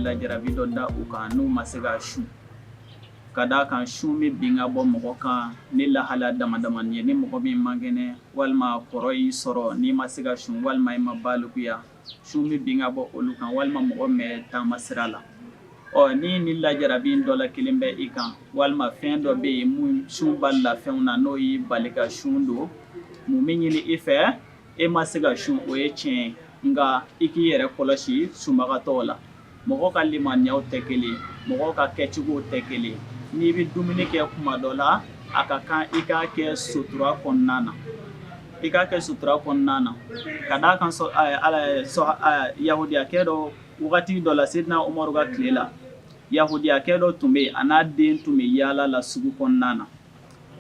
la jarabi dɔ da u kan n'u ma se ka su ka d'a kan su min bin ka bɔ mɔgɔ kan ni lahala damadamani ye ni mɔgɔ min man kɛnɛ walima kɔrɔ y'i sɔrɔ n'i ma se ka su walima i ma balikuya su min bin ka bɔ olu kan walima mɔgɔ mɛ taama sira la ni lajarabi dɔ la kelen bɛ i kan walima fɛn dɔ bɛ yen mun su bali la fɛnw na n'o y'i bali ka su don mun min ɲini i fɛ e ma se ka su o ye tiɲɛ nka i k'i yɛrɛ kɔlɔsi sumagatɔw la mɔgɔ ka limaniyaw tɛ kelen mɔgɔ ka kɛcogow tɛ kelen n'i bɛ dumuni kɛ kuma dɔ la a ka kan i k'a kɛ sutura kɔnɔna na i k'a kɛ sutura kɔnɔna na ka d'a kan yahudiyakɛ dɔ wagati dɔ la Seydina Umaru ka tile la yahudiyakɛ dɔ tun bɛ yen a n'a den tun bɛ yaala la sugu kɔnɔna na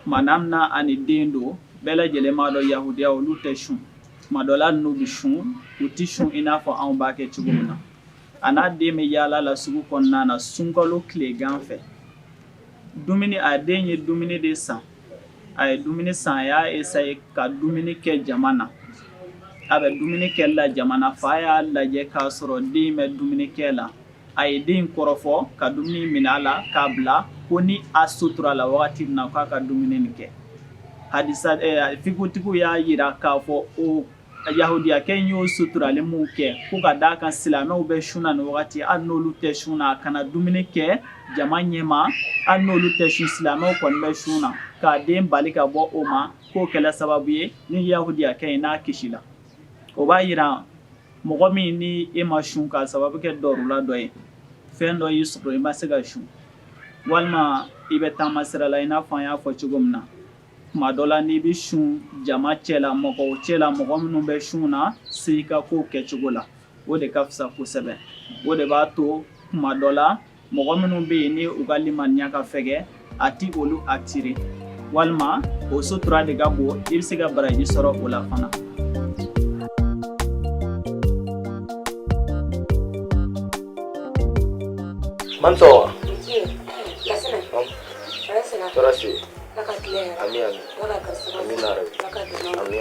tuma n'a bɛna ani den don bɛɛ lajɛlen b'a dɔn yahudiya olu tɛ sun tuma dɔ la n'u bɛ sun u tɛ sun i n'a fɔ anw b'a kɛ cogo min na a n'a den bɛ yaala la sugu kɔnɔna na sunkalo tilegan fɛ a den ye dumuni de san a ye dumuni san a y'a essayer ka dumuni kɛ jama na a bɛ dumuni kɛ la jama na fa y'a lajɛ k'a sɔrɔ den bɛ dumuni kɛ la a ye den kɔrɔfɔ ka dumuni minɛ a la k'a bila ko ni a sutura la wagati min na k'a ka dumuni nin kɛ hadisa fikutigiw y'a yira k'a fɔ o yahudiyakɛ in y'o suturali mun kɛ ko ka d'a kan silamɛw bɛ sun na ni wagati hali n'olu tɛ sun na a kana dumuni kɛ jama ɲɛma hali n'olu tɛ sun silamɛw kɔni bɛ sun na k'a den bali ka bɔ o ma k'o kɛla sababu ye ni yahudiyakɛ in n'a kisi la o b'a yira mɔgɔ min ni e ma sun k'a sababu kɛ dɔrɔla dɔ ye fɛn dɔ y'i sɔrɔ i ma se ka sun walima i bɛ taama sira la i n'a fɔ an y'a fɔ cogo min na tuma dɔ la n'i bɛ sun jama cɛla mɔgɔ minnu bɛ sun na se i ka kow kɛcogo la o de ka fisa kosɛbɛ o de b'a to tuma dɔ la mɔgɔ minnu bɛ yen ni u ka limaniya ka fɛgɛ a ti olu attirer walima o sutura de ka bon i bɛ se ka baraji sɔrɔ o la fana. Manto. Terasi. Amin. Amin Arabi. Amin.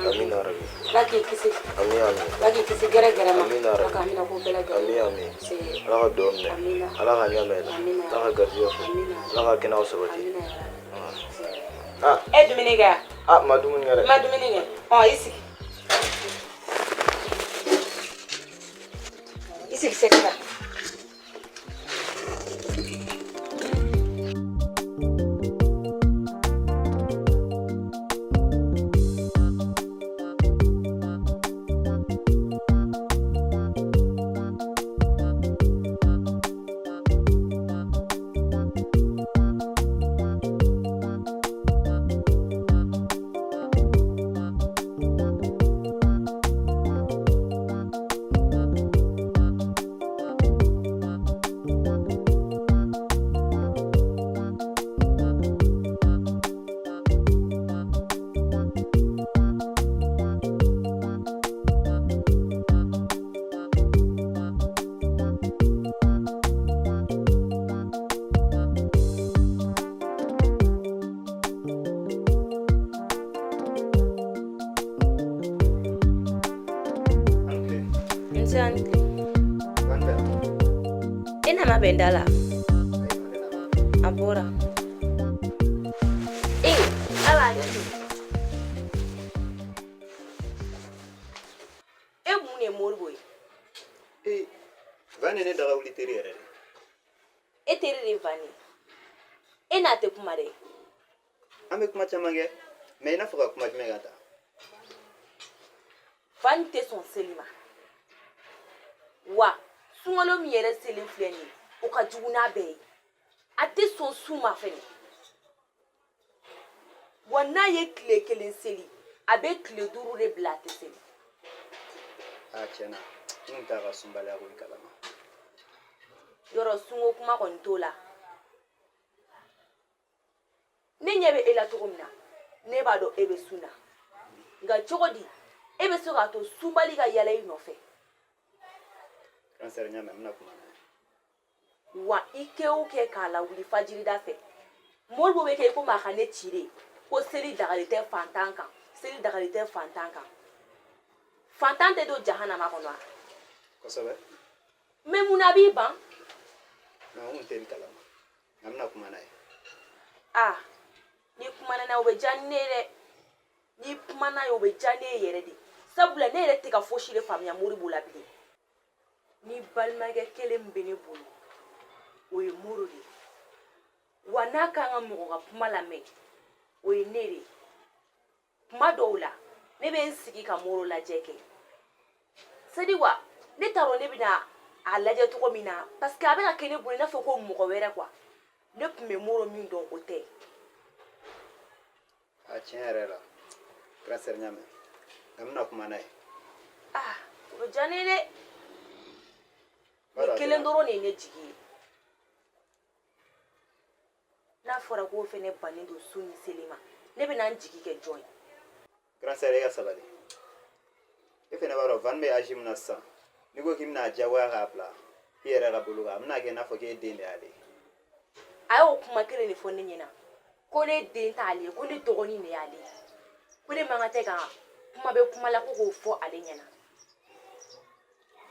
Amin Arabi. Lagi kisi. Amin. Lagi kisi gara-gara ma. Amin Arabi. Maka amina ko bela gara. Amin. Allah ka domne. Allah ka nyame. Allah ka garziyo. Allah ka kina usabati. Dumuni ga. Ma dumuni ga. Ma dumuni ga. Isi. Isi sekta. Ina mabendala abora ala yadu mune morboy vani ne daga wuli teri yɛrɛ teri de vani ina te kuma de an bɛ kuma caman kɛ mais i n'a fɔ ka kuma jumɛn ka taa Van tɛ sɔn seli ma wa sunkalo min yɛrɛ selen filɛ nin ye o ka jugu n'a bɛɛ ye a tɛ sɔn su ma fɛnɛ wa n'a ye tile kelen seli a bɛ tile 5 de bila a tɛ seli. Tiɲɛna n t'a ka sunbaliya ko i kalama. Yɔrɔ sunko kuma kɔni t'o la ne ɲɛ bɛ e la cogo min na ne b'a dɔn e bɛ sun na nka cogo di e bɛ se k'a to sunbali ka yɛlɛ i nɔfɛ. Kansɛri ɲamɛ n bɛna kuma n'a ye. Wa i kɛ o kɛ k'a lawuli fajirida fɛ moribo bɛ kɛ komi a ka ne ci de ko seli dagali tɛ fantan kan seli dagali tɛ fantan kan fantan tɛ don jahanama kɔnɔ wa. Kosɛbɛ. mais munna a b'i ban. non n tɛ n kalama n bɛna kuma n'a ye. ni kumana n'a ye o bɛ diya ne ye dɛ ni kuma n'a ye o bɛ diya ne ye yɛrɛ de sabula ne yɛrɛ tɛ ka fosi de faamuya moribo la bilen ni balimakɛ kelen min bɛ ne bolo o ye moro de wa n'a kan ka mɔgɔ ka kuma lamɛn o ye ne de kuma dɔw la ne bɛ n sigi ka moro lajɛ kɛ sadi wa ne t'a dɔn ne bɛna a lajɛ cogo min na parce que a bɛ ka kɛ ne bolo i n'a fɔ ko mɔgɔ wɛrɛ quoi ne tun bɛ moro min dɔn o tɛ. Tiɲɛ yɛrɛ la kansɛri ɲamɛ n bɛna kuma n'a ye. o bɛ diya ne ye dɛ nin kelen dɔrɔn de ye ne jigi ye n'a fɔra ko fɛnɛ bannen don su ni seli ma ne bɛna n jigi kɛ jɔn ye. kansɛri e ka sabali e fɛnɛ b'a dɔn Van bɛ âge min na sisan n'i ko k'i bɛna a diyagoya k'a bila i yɛrɛ ka bolo kan a bɛna kɛ i n'a fɔ k'e den de y'ale. a y'o kuma kelen de fɔ ne ɲɛna ko ne den t'ale ye ko ne dɔgɔnin de y'ale ye ko ne man kan tɛ ka kuma bɛ kuma la ko k'o fɔ ale ɲɛna.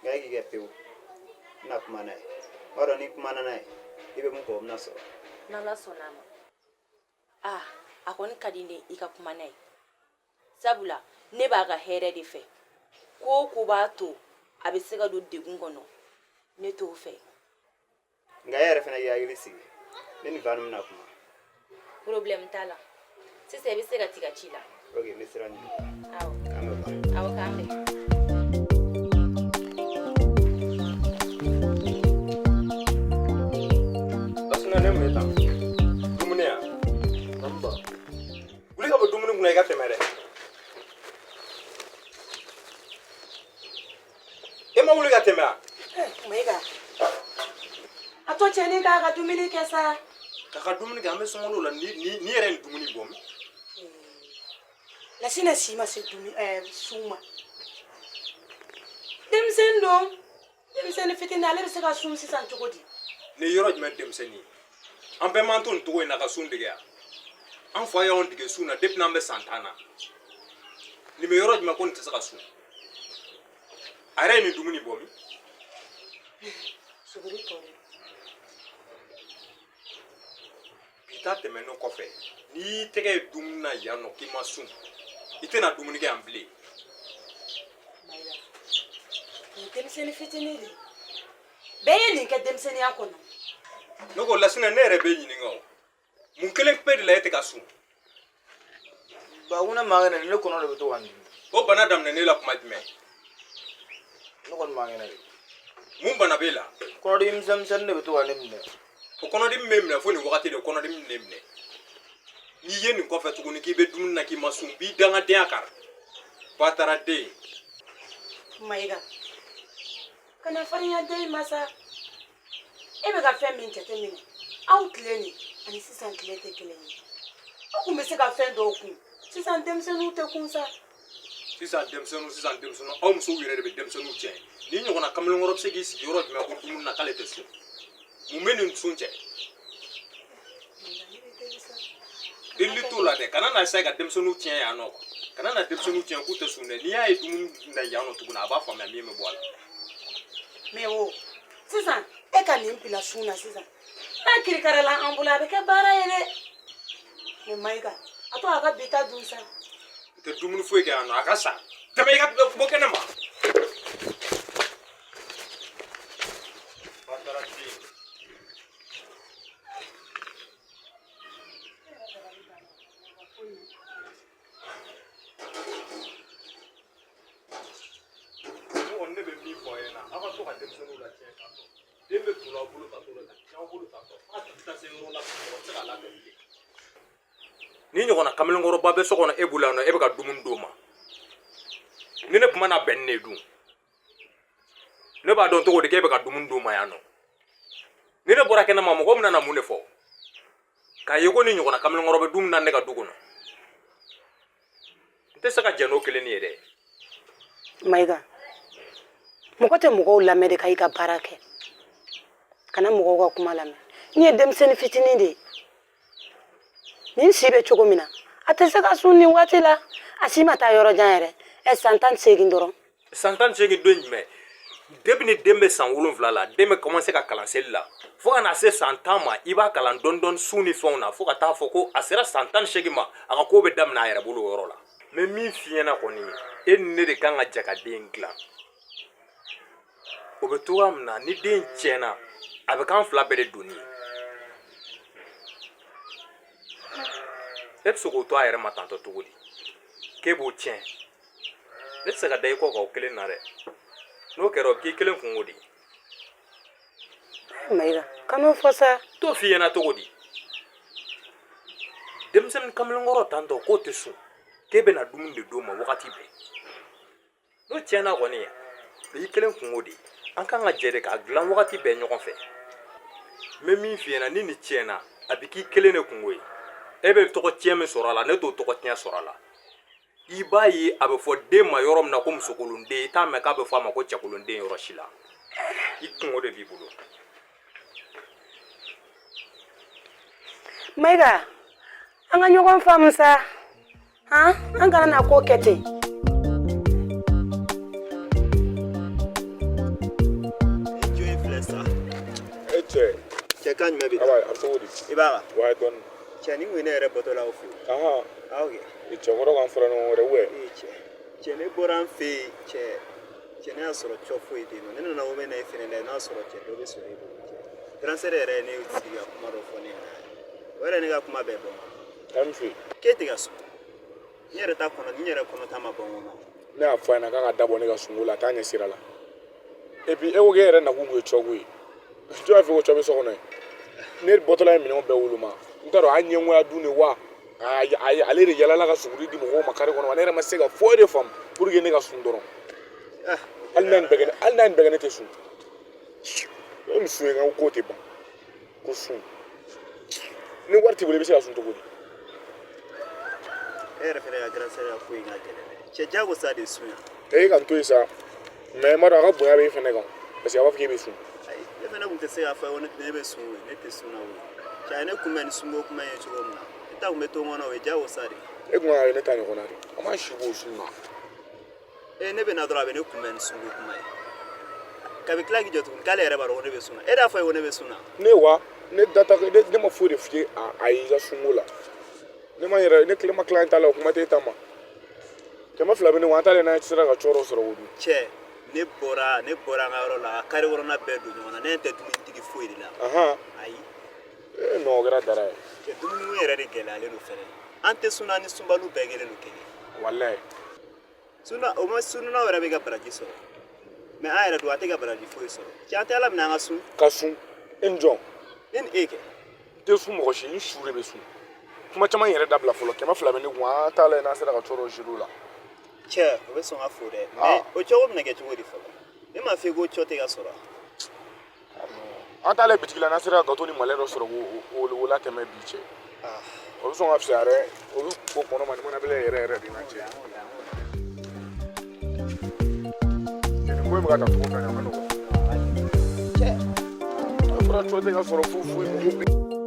nka e k'i kɛ pewu n bɛna kuma n'a ye n b'a dɔn n'i kumana n'a ye i bɛ mun fɔ o bɛna sɔrɔ. n'ala sɔnna a ma a kɔni ka di ne i ka kuma n'a ye sabula ne b'a ka hɛrɛ de fɛ ko o ko b'a to a bɛ se ka don degun kɔnɔ ne t'o fɛ. nka e yɛrɛ fɛnɛ k'i hakili sigi ne ni Van bɛna kuma. problème t'a la sisan i bɛ se ka tiga ci la. ok n bɛ siran ɲɛ. awɔ k'an bɛ ban. awɔ k'an bɛn. Basuna ne mun ye tan dumuni yan wuli ka bɔ dumuni kunna i ka tɛmɛ dɛ e ma wuli ka tɛmɛ a. Mayiga a to cɛnin k'a ka dumuni kɛ sa. k'a ka dumuni kɛ an bɛ sɔngɔlo la ni yɛrɛ ni dumuni bɔ min. Lasina si ma se sun ma denmisɛnnin don denmisɛnnin fitinin ale bɛ se ka sun sisan cogo di. nin ye yɔrɔ jumɛn denmisɛnnin ye an bɛɛ m'an to nin cogo in na ka sun dege yan an fa y'anw dege sun na depuis n'an bɛ san 10 na nin bɛ yɔrɔ jumɛn ko nin tɛ se ka sun a yɛrɛ ye nin dumuni bɔ min. sobiri tɔ de bi ta tɛmɛnen kɔfɛ n'i y'i tɛgɛ ye dumuni na yan nɔ k'i ma sun i tɛna dumuni kɛ yan bilen. Mayiga nin denmisɛnnin fitinin de bɛɛ ye nin kɛ denmisɛnninya kɔnɔ. ne ko Lasina ne yɛrɛ bɛ ɲininka o mun kelen pe de la e tɛ ka sun. ba ko ne maa kɛnɛ ne kɔnɔ de bɛ to ka n dimi. o bana daminɛ ne la kuma jumɛn. ne kɔni maa kɛnɛ de. mun bana b'e la. kɔnɔdimi misɛnnin de bɛ to ka ne minɛ. o kɔnɔdimi bɛ minɛ fo nin wagati de kɔnɔdimi ne minɛ n'i ye nin kɔfɛ tuguni k'i bɛ dumuni na k'i ma sun b'i dangadenya kan ba taara den. Mayiga kana farinya den ma sa e bɛ ka fɛn min jateminɛ aw tile nin ani sisan tile tɛ kelen ye aw kun bɛ se ka fɛn dɔw kun sisan denmisɛnninw tɛ kun sa. sisan denmisɛnninw aw musow yɛrɛ de bɛ denmisɛnninw tiɲɛ ni ɲɔgɔnna kamalenkɔrɔ bɛ se k'i sigi yɔrɔ jumɛn ko dumuni na k'ale tɛ sun mun bɛ nin sun cɛ. delili t'o la dɛ kana na se ka denmisɛnninw tiɲɛ yan nɔ kana na denmisɛnninw tiɲɛ k'u tɛ sun dɛ n'i y'a ye dumuni na yan nɔ tuguni a b'a faamuya min bɛ bɔ a la. mais o sisan e ka nin bila sun na sisan n'a kirikarala an bolo a bɛ kɛ baara ye dɛ. mais Mayiga a to a ka bi ta dun sa. n tɛ dumuni foyi kɛ yan nɔ a ka sa tɛmɛ i ka bɔ kɛnɛ ma. aba to ka denmisɛnninw la tiɲɛ kan den bɛ tula aw bolo ka to la ka tiɲɛ aw bolo tan tɔ a tigi taa se yɔrɔ la mɔgɔ tɛ se ka labɛn bilen ni ɲɔgɔnna kamalenkɔrɔba bɛ so kɔnɔ e bolo yan nɔ e bɛ ka dumuni d'o ma ni ne kuma na bɛn ni ne dun ne b'a dɔn cogo di k'e bɛ ka dumuni d'o ma yan nɔ ni ne bɔra kɛnɛma mɔgɔ min nana mun de fɔ k'a ye ko ni ɲɔgɔnna kamalenkɔrɔ bɛ dumuni na ne ka du kɔnɔ n tɛ se ka jɛn n'o kelen ye dɛ. Mayiga mɔgɔ tɛ mɔgɔw lamɛn de ka i ka baara kɛ kana mɔgɔw ka kuma lamɛn ni ye denmisɛnnin fitinin de ye nin si bɛ cogo min na a tɛ se ka sun nin waati la a si ma taa yɔrɔ jan yɛrɛ san 18 dɔrɔn. san 18 don jumɛn depuis ni den bɛ san 7 la den bɛ commencer ka kalan seli la fo ka na se san 10 ma i b'a kalan dɔɔni dɔɔni su ni fɛnw na fo ka taa fɔ ko a sera san 18 ma a ka ko bɛ daminɛ a yɛrɛ bolo o yɔrɔ la mais min f'i ɲɛna kɔni e ni ne de kan ka jɛ ka den dilan o bɛ togoya min na ni den tiɲɛna a bɛ k'an fila bɛɛ de doni ye e bɛ se k'o to a yɛrɛ ma tantɔ cogo di k'e b'o tiɲɛ ne tɛ se ka da i kɔ ka o kelen na dɛ n'o kɛra o bɛ k'i kelen kungo di. Mayiga kan'o fɔ sa. t'o f'i ɲɛna cogo di denmisɛnnin kamalenkɔrɔ tantɔ k'o tɛ sun k'e bɛna dumuni de d'o ma wagati bɛɛ n'o tiɲɛna kɔni o y'i kelen kungo di an kan ka jɛ de k'a dilan wagati bɛɛ ɲɔgɔn fɛ n bɛ min f'i ɲɛna ni nin tiɲɛna a bɛ k'i kelen de kungo ye e bɛ tɔgɔ tiɲɛ min sɔrɔ a la ne t'o tɔgɔ tiɲɛ sɔrɔ a la i b'a ye a bɛ fɔ den ma yɔrɔ min na ko musokolonden i t'a mɛn k'a bɛ fɔ a ma ko cɛkolonden yɔrɔ si la i kungo de b'i bolo. Mayiga an ka ɲɔgɔn faamu sa an kana na ko kɛ ten. jo in filɛ sa e cɛ cɛ kan jumɛn bɛ awa a bɛ cogo di i b'a la wa dɔɔni cɛ ni mun ye ne yɛrɛ bɔtɔ la aw fɛ yen ahan aw kɛ cɛkɔrɔ kan fara ɲɔgɔn wɛrɛ wɛ cɛ ne bɔra an fɛ yen cɛ ne y'a sɔrɔ cɔ foyi tɛ yen nɔ ne nana o bɛ na e fɛnɛ la n'a sɔrɔ cɛ dɔ bɛ sɔrɔ e bolo cɛ transfert yɛrɛ ye ne sigi ka kuma dɔ fɔ ne ɲɛna o yɛrɛ ne ka kuma bɛɛ dɔn an fɛ k'e tɛ ka sɔn n yɛrɛ ta kɔnɔ n yɛrɛ kɔnɔ ta ma bɔ n kɔnɔ ne y'a fɔ a ɲɛna k'a ka dabɔ ne ka sunko la a t'a ɲɛ sira la et puis e ko k'e yɛrɛ nakun kun ye cɔko ye jɔn y'a fɛ ko cɔ bɛ so kɔnɔ ye ne bɔtɔla ye minɛnw bɛɛ woloma n t'a dɔn a ɲɛngoya dun de wa ale de yalala ka suguri di mɔgɔw ma kare kɔnɔ wa ne yɛrɛ ma se ka foyi de faamu pour que ne ka sun dɔrɔn hali n'a nin bɛɛ kɛ ne tɛ sun e min sun ye nka k'o tɛ ban ko sun ni wari t'i bolo i bɛ se ka sun cogo di. e yɛrɛ fɛnɛ ka transfert ka ko in ka gɛlɛn dɛ cɛ jagosa de sun yan e ka n to yen sa mais n b'a dɔn a ka bonya bɛ e fɛnɛ kan parce que a b'a fɔ k'e bɛ sun. ayi ne fɛnɛ tun tɛ se k'a fɔ ne bɛ sun o ne tɛ sun na o cɛ a ye ne kunbɛn ni sunko kuma ye cogo min na ne ta kun bɛ to n kɔnɔ o ye jagosa de e kun ka ne ta ɲɔgɔn na de a ma si k'o sun na. ne bɛ na dɔrɔn a bɛ ne kunbɛn ni sunko kuma ye kabi tila k'i jɔ tuguni k'ale yɛrɛ b'a dɔn ko ne bɛ sun na e t'a fɔ ye ko ne bɛ sun na. ne wa ne data ne ma foyi de f'i ye a y'i ka sunko la ne ma yɛrɛ ne kelen ma tila n ta la o kuma tɛ e ta ma 200 bɛ ne kun an t'ale n'a sera ka cɔrɔ sɔrɔ o dun. cɛ ne bɔra an ka yɔrɔ la ka kari kɔnɔna bɛɛ don ɲɔgɔn na ne tɛ dumunitigi foyi de la ayi non o kɛra dara ye. cɛ dumuni yɛrɛ de gɛlɛyalen don fɛnɛ an tɛ sun na ni sunbaliw bɛɛ kelen don kelen walayi o ma sununaw yɛrɛ bɛ ka baraji sɔrɔ mɛ an yɛrɛ don a tɛ ka baraji foyi sɔrɔ cɛ an tɛ ala minɛ an ka sun ka sun e ni jɔn ne ni e kɛ n tɛ sun mɔgɔ si n su de bɛ sun kuma caman yɛrɛ dabila fɔlɔ 200 bɛ ne kun an t'a la n'a sera ka cɔrɔ zero la. cɛ o bɛ sɔn ka fo dɛ mɛ o cogo bɛna kɛ cogo di fɔlɔ ne m'a fɔ i ko cɔ tɛ ka sɔrɔ an t'ale bitigi la n'a sera ka gato ni malɛ dɔ sɔrɔ k'o latɛmɛ bi cɛ o bɛ sɔn ka fisaya dɛ o bɛ ko kɔnɔ ma nin mana bɛlɛ yɛrɛ de na cɛ nin ko in bɛ ka taa cogo fɛn a ma nɔgɔn a fɔra cɔ tɛ ka sɔrɔ foyi